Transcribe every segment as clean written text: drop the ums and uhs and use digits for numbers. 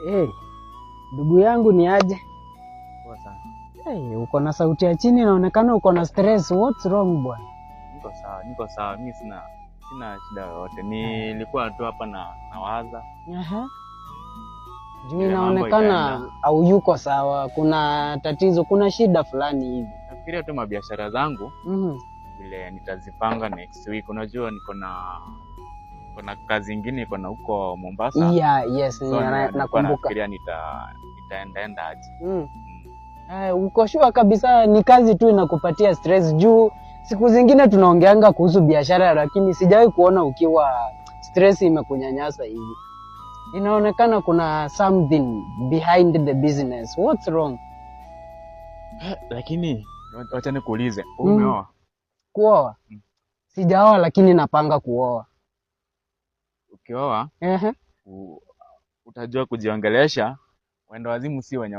Hey, ndugu yangu ni aje? Poa sana. Hey, uko na sauti ya chini, inaonekana uko na stress. What's wrong bwana? Niko sawa. Mimi sina shida yoyote. Nilikuwa tu hapa nawaza. Juu inaonekana au yuko sawa, kuna tatizo, kuna shida fulani hivi. Nafikiria tu mabiashara zangu vile nitazipanga next week. Unajua niko na kazi nyingine iko na huko Mombasa. Yes, so, nakumbuka. Nafikiria nitaenda aje. Uko sure kabisa ni kazi tu inakupatia stress? Juu siku zingine tunaongeanga kuhusu biashara, lakini sijawahi kuona ukiwa stress imekunyanyasa hivi. Inaonekana kuna something behind the business. What's wrong? Lakini wacha nikuulize, umeoa? Kuoa? Sijaoa, lakini napanga kuoa. Ukioa utajua kujiongelesha. Wenda wazimu si wenye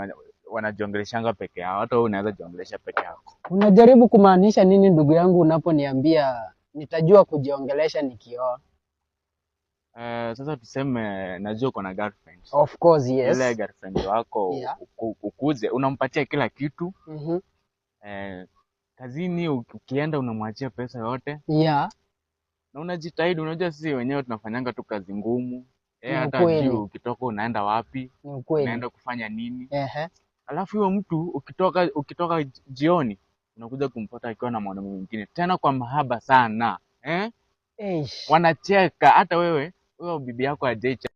wanajiongeleshanga peke yao, hata wewe unaweza jiongelesha peke yako. Unajaribu kumaanisha nini ndugu yangu unaponiambia nitajua kujiongelesha nikioa? Sasa tuseme najua uko na girlfriend. Of course, yes. Ile girlfriend wako ukuze, unampatia kila kitu. Kazini ukienda unamwachia pesa yote. Na unajitahidi, unajua sisi wenyewe tunafanyanga tu kazi ngumu. Hata juu ukitoka unaenda wapi? Unaenda kufanya nini? Alafu huyo mtu ukitoka jioni unakuja kumpata akiwa na mwanaume mwingine, tena kwa mahaba sana. Wanacheka, hata wewe bibi yako hajacha